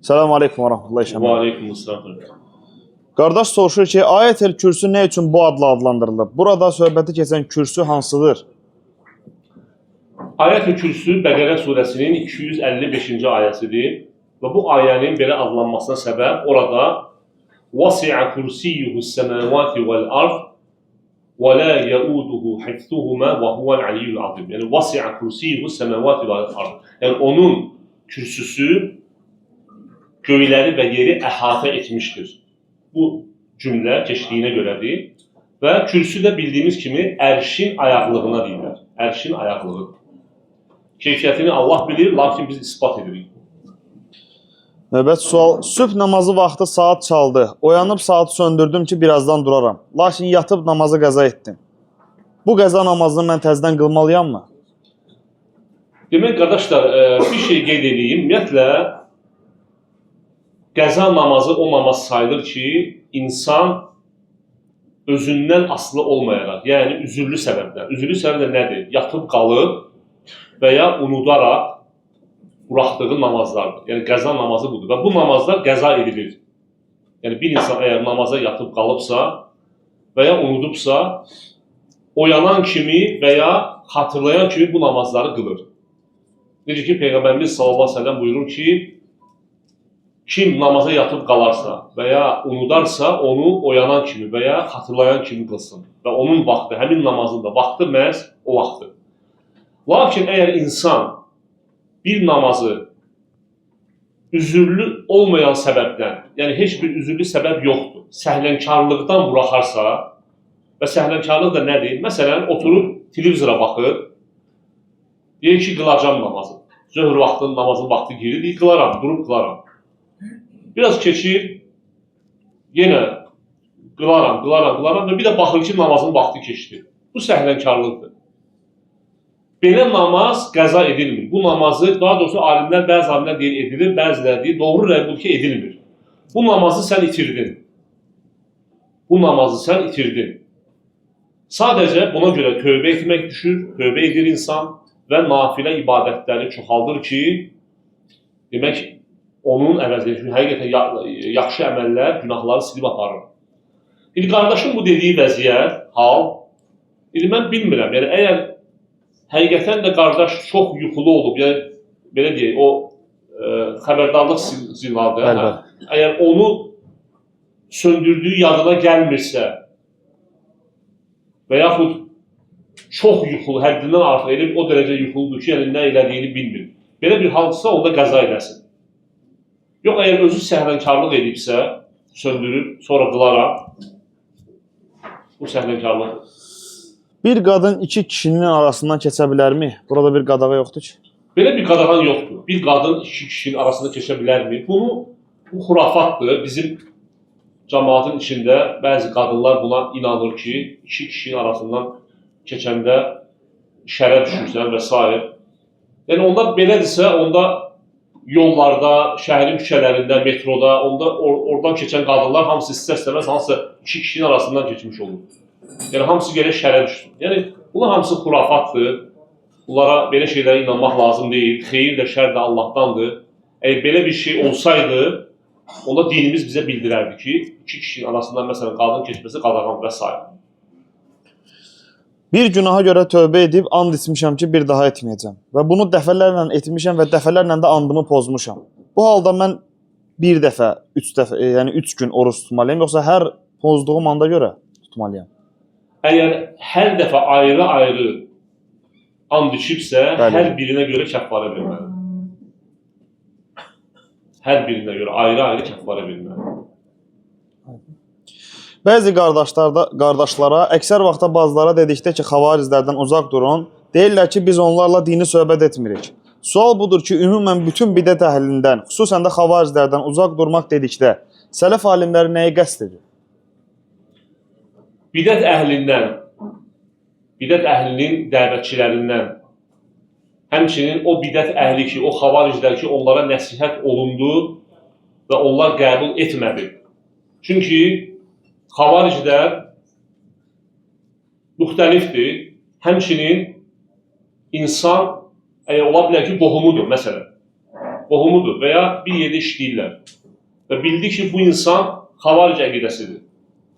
Selamun Aleyküm ve Rahmetullahi Və Şəmal. aleykumussalam. Qardaş soruşur ki, Ayət-el Kürsü nə üçün bu adla adlandırılıb? Burada söhbəti keçən kürsü hansıdır? Ayət-i Kürsü Bəqərə surəsinin 255-ci ayəsidir və bu ayənin belə adlanmasına səbəb orada وَسِعَ كُرْسِيُّهُ السَّمَاوَاتِ وَالْأَرْضِ وَلَا يَؤُودُهُ حِفْظُهُمَا وَهُوَ الْعَلِيُّ الْعَظِيمُ. Yəni وَسِعَ كُرْسِيُّهُ السَّمَاوَاتِ وَالْأَرْضِ. Yəni onun kürsüsü göyləri və yeri əhatə etmişdir. Bu cümlə keçdiyinə görədir və kürsü də bildiyimiz kimi ərşin ayaqlığına deyirlər. Ərşin ayaqlığı. Keyfiyyətini Allah bilir, lakin biz ispat edirik. Növbət sual. Sübh namazı vaxtı saat çaldı. Oyanıb saatı söndürdüm ki, birazdan duraram. Lakin yatıb namazı qəza etdim. Bu qəza namazını mən təzədən qılmalıyam mı? Demək, qardaşlar, bir şey qeyd edeyim. Ümumiyyətlə, qəza namazı o namaz sayılır ki, insan özündən asılı olmayaraq, yəni üzürlü səbəbdən. Üzürlü səbəb də nədir? Yatıb qalıb və ya unudaraq buraxdığı namazlardır. Yəni qəza namazı budur və bu namazlar qəza edilir. Yəni bir insan əgər namaza yatıb qalıbsa və ya unudubsa, oyanan kimi və ya xatırlayan kimi bu namazları qılır. Necə ki, Peyğəmbərimiz sallallahu əleyhi və səlləm buyurur ki, kim namaza yatıb qalarsa və ya unudarsa, onu oyanan kimi və ya xatırlayan kimi qılsın. Və onun vaxtı, həmin namazın da vaxtı məhz o vaxtdır. Lakin əgər insan bir namazı üzürlü olmayan səbəbdən, yəni heç bir üzürlü səbəb yoxdur, səhlənkarlıqdan buraxarsa və səhlənkarlıq da nədir? Məsələn, oturub televizora baxır, deyir ki, qılacam namazı. Zöhr vaxtının namazın vaxtı girir, deyir, qılaram, durub qılaram. Biraz keçir, yenə qılaram və bir də baxır ki, namazın vaxtı keçdi. Bu səhlənkarlıqdır. Belə namaz qəza edilmir. Bu namazı, daha doğrusu alimlər, bəzi alimlər deyir, edilir, bəziləri deyir, doğru rəy ki, edilmir. Bu namazı sən itirdin. Bu namazı sən itirdin. Sadəcə buna görə tövbə etmək düşür, tövbə edir insan və nafilə ibadətləri çoxaldır ki, demək, onun əvəzində, həqiqətən yaxşı əməllər günahları silib aparır. İndi qardaşım bu dediyi vəziyyət, hal, mən bilmirəm, yəni əgər həqiqətən də qardaş çox yuxulu olub, yəni belə deyək, o xəbərdarlıq siqnalıdır. Əgər onu söndürdüyü yadına gəlmirsə və yaxud çox yuxulu, həddindən artıq elib o dərəcə yuxuludur ki, yəni nə elədiyini bilmir. Belə bir halsa onda qəza eləsin. Yox, əgər özü səhlənkarlıq edibsə, söndürüb, sonra qılaraq, bu səhlənkarlıqdır. Bir qadın iki kişinin arasından keçə bilərmi? Burada bir qadağa yoxdur ki. Belə bir qadağan yoxdur. Bir qadın iki kişinin arasında keçə bilərmi? Bu xurafatdır. Bizim cəmaatın içində bəzi qadınlar buna inanır ki, iki kişinin arasından keçəndə şərə düşürsən və s. Yəni, onda belədirsə, onda yollarda, şəhərin küçələrində, metroda, oradan keçən qadınlar hamısı istər-istəməz hansısa iki kişinin arasından keçmiş olur. Yəni, hamısı gələk şərə düşsün. Yəni, bunlar hamısı xurafatdır. Bunlara belə şeylərə inanmaq lazım deyil. Xeyir də, şər də Allahdandır. Əgər belə bir şey olsaydı, onda dinimiz bizə bildirərdi ki, iki kişinin arasından, məsələn, qadın keçməsi qadağan və s. Bir günaha görə tövbə edib, and içmişəm ki, bir daha etməyəcəm. Və bunu dəfələrlə etmişəm və dəfələrlə də andımı pozmuşam. Bu halda mən bir dəfə, yəni 3 gün oruç tutmalıyım, yoxsa hər pozduğum anda görə tutmalıyım? Əgər hər dəfə ayrı-ayrı and içibsə, hər birinə görə kəffarə verməlidir. Hər birinə görə ayrı-ayrı kəffarə verməlidir. Bəzi qardaşlara, əksər vaxtda bazılara dedikdə ki, xavarizlərdən uzaq durun, deyirlər ki, biz onlarla dini söhbət etmirik. Sual budur ki, ümumən bütün bidət əhlindən, xüsusən də xavarizlərdən uzaq durmaq dedikdə, sələf alimləri nəyi qəsd edir? Bidət əhlindən, bidət əhlinin dəvətçilərindən, həmçinin o bidət əhli ki, o xavariclər ki, onlara nəsihət olundu və onlar qəbul etmədi. Çünki xavariclər müxtəlifdir, həmçinin insan, ola bilər ki, qohumudur, məsələn. qohumudur və ya bir yerdə işləyirlər. Və bildi ki, bu insan xavaric əqidəsidir,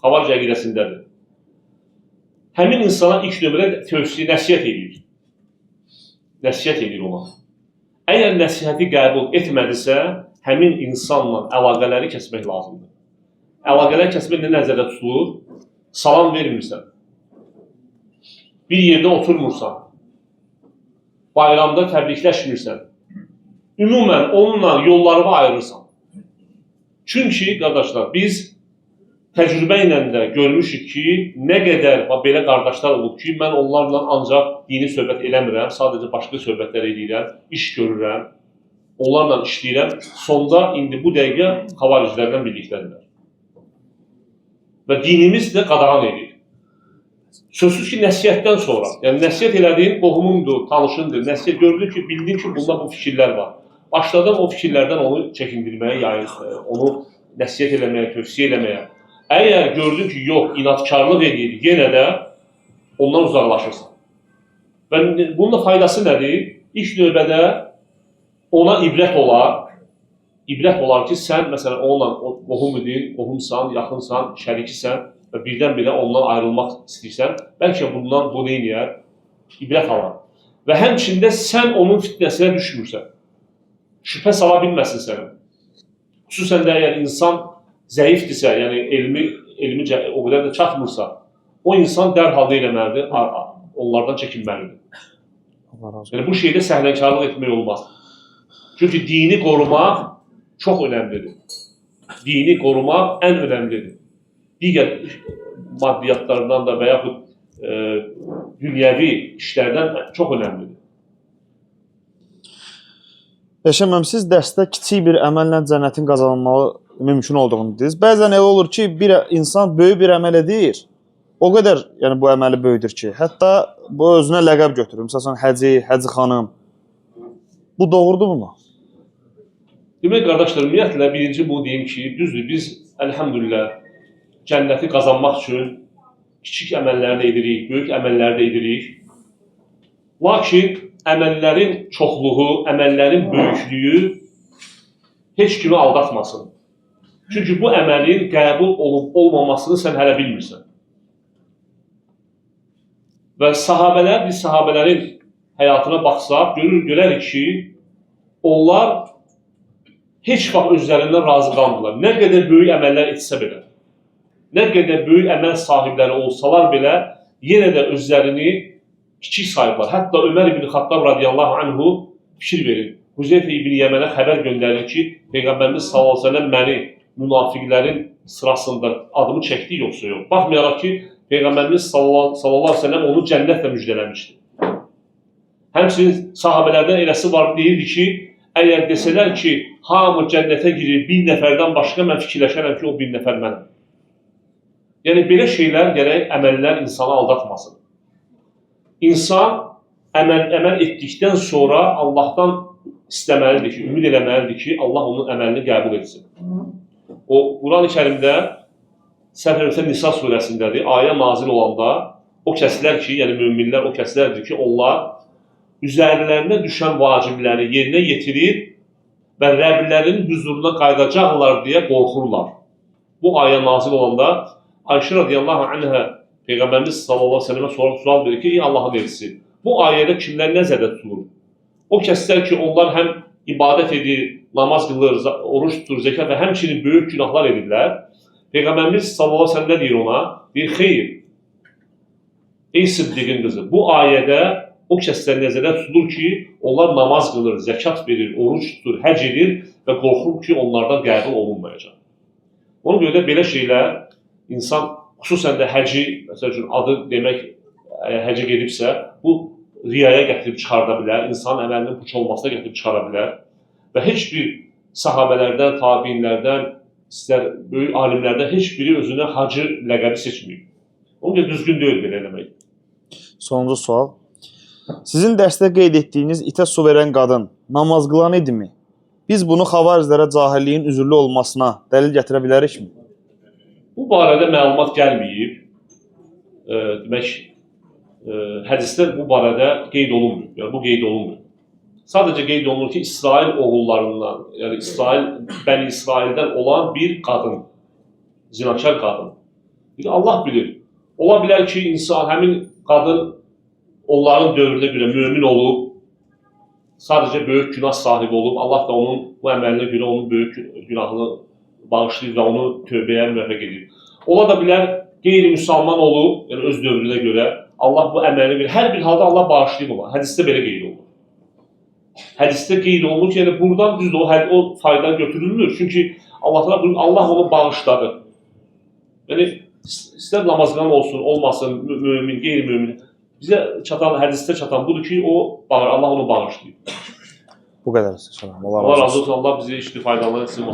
xavaric əqidəsindədir. Həmin insana ilk növbədə tövsiyə, nəsihət edir. Nəsihət edir ona. Əgər nəsihəti qəbul etmədisə, həmin insanla əlaqələri kəsmək lazımdır. Əlaqələri kəsmək nə nəzərdə tutulur? Salam vermirsən, bir yerdə oturmursan, bayramda təbrikləşmirsən, ümumən onunla yollarını ayırırsan. Çünki, qardaşlar, biz təcrübə ilə də görmüşük ki, nə qədər belə qardaşlar olub ki, mən onlarla ancaq dini söhbət eləmirəm, sadəcə başqa söhbətlər edirəm, iş görürəm, onlarla işləyirəm, sonda indi bu dəqiqə xavariclərdən birlikdədirlər. Və dinimiz də qadağan edir. Sözsüz ki, nəsihətdən sonra, yəni nəsihət elədiyin qohumundur, tanışındır, nəsihət gördün ki, bildin ki, bunda bu fikirlər var. Başladan o fikirlərdən onu çəkindirməyə, onu nəsihət eləməyə, tövsiyə eləməyə. Əgər gördün ki, yox, inatkarlıq edir, yenə də ondan uzaqlaşırsan. Və bunun da faydası nədir? İlk növbədə ona ibrət olar. İbrət olar ki, sən, məsələn, onunla qohum idin, qohumsan, yaxınsan, şərikisən və birdən-birə ondan ayrılmaq istəyirsən, bəlkə bundan bu neyniyər? İbrət alar. Və həmçində sən onun fitnəsinə düşmürsən. Şübhə sala bilməsin sənə. Xüsusən də əgər insan zəifdirsə, yəni elmi o qədər də çatmırsa, o insan dərhal eləməlidir, onlardan çəkinməlidir. Yəni, bu şeydə səhlənkarlıq etmək olmaz. Çünki dini qorumaq çox önəmlidir. Dini qorumaq ən önəmlidir. Digər maddiyyatlardan da və yaxud dünyəvi işlərdən çox önəmlidir. Siz dərsdə kiçik bir əməllə cənnətin qazanılmalı mümkün olduğunu dediniz. Bəzən elə olur ki, bir insan böyük bir əməl edir, o qədər yəni, bu əməli böyüdür ki, hətta bu özünə ləqəb götürür. Məsələn, Həci xanım. Bu doğrudurmu? Demək, qardaşlar, ümumiyyətlə, birinci bunu deyim ki, düzdür, biz, əlhəmdülillah, cənnəti qazanmaq üçün kiçik əməlləri də edirik, böyük əməlləri də edirik. Lakin əməllərin çoxluğu, əməllərin böyüklüyü heç kimi aldatmasın. Çünki bu əməlin qəbul olub-olmamasını sən hələ bilmirsən. Və biz sahabələrin həyatına baxsaq, görərik ki, onlar heç vaxt özlərindən razı qalmırlar. Nə qədər böyük əməllər etsə belə, nə qədər böyük əməl sahibləri olsalar belə, yenə də özlərini kiçik sayıblar. Hətta Ömər ibn Xattab radiyallahu anhu fikir verir. Huzeyfə ibn Yəmənə xəbər göndərir ki, Peyğəmbərimiz sallallahu əleyhi və səlləm məni münafiqlərin sırasında adımı çəkdi, yoxsa yox. Baxmayaraq ki, Peyğəmbərimiz sallallahu əleyhi və səlləm onu cənnətlə müjdələmişdi. Həmçinin sahabələrdən eləsi var, deyirdi ki, əgər desələr ki, hamı cənnətə girir, bir nəfərdən başqa mən fikirləşərəm ki, o bir nəfər mənəm. Yəni, belə şeylər gərək əməllər insanı aldatmasın. İnsan əməl etdikdən sonra Allahdan istəməlidir ki, ümid eləməlidir ki, Allah onun əməlini qəbul etsin. O, Quran-ı Kərimdə səhv etmirəmsə Nisa surəsindədir, ayə nazil olanda o kəslər ki, yəni möminlər o kəslərdir ki, onlar üzərlərinə düşən vacibləri yerinə yetirir və Rəblərinin hüzuruna qayıdacaqlar deyə qorxurlar. Bu ayə nazil olanda Ayşə radiyallahu anhə Peyğəmbərimiz sallallahu əleyhi və səlləmə sual verir ki, ey Allahın elçisi, bu ayədə kimlər nəzərdə tutulur? O kəslər ki, onlar həm ibadət edir, namaz qılır, oruç tutur, zəkat və həmçinin böyük günahlar edirlər. Peyğəmbərimiz sallallahu əleyhi və səlləm nə deyir ona? Deyir, xeyr. Ey Siddiqin qızı, bu ayədə o kəslər nəzərdə tutulur ki, onlar namaz qılır, zəkat verir, oruç tutur, həc edir və qorxur ki, onlardan qəbul olunmayacaq. Ona görə də belə şeylər insan, xüsusən də həci, məsəl üçün adı demək, həcə gedibsə, bu riyaya gətirib çıxarda bilər, insan əməlinin puç olmasına gətirib çıxara bilər və heç bir sahabələrdən, tabinlərdən, istər böyük alimlərdən heç biri özünə hacı ləqəbi seçməyib. Onun görə düzgün deyil belə eləmək. Sonuncu sual. Sizin dərsdə qeyd etdiyiniz itə su verən qadın namaz qılan idimi? Biz bunu xavariclərə cahilliyin üzürlü olmasına dəlil gətirə bilərikmi? Bu barədə məlumat gəlməyib. Demək, hədisdə bu barədə qeyd olunmuyor. Yəni, bu qeyd olunmuyor. sadəcə qeyd olunur ki, İsrail oğullarından, yəni Bəni İsraildən olan bir qadın, zinakar qadın. Yəni, Allah bilir. Ola bilər ki, insan, həmin qadın onların dövrünə görə mömin olub, sadəcə böyük günah sahibi olub, Allah da onun bu əməlinə görə onun böyük günahını bağışlayır və onu tövbəyə müvəffəq edir. Ola da bilər, qeyri-müsəlman olub, yəni öz dövrünə görə, Allah bu əməlinə görə, hər bir halda Allah bağışlayıb ona. Hədisdə belə qeyd olunur. Hədisdə qeyd olunur ki, yəni buradan düzdür, o faydan götürülmür. Çünki Allah onu bağışladı. Yəni, istər namazqan olsun, olmasın, mümin, qeyri-mümin, bizə çatan, hədisdə çatan budur ki, Allah onu bağışlayıb. Bu qədər. Allah razı olsun. Allah bizi işli faydalı etsin.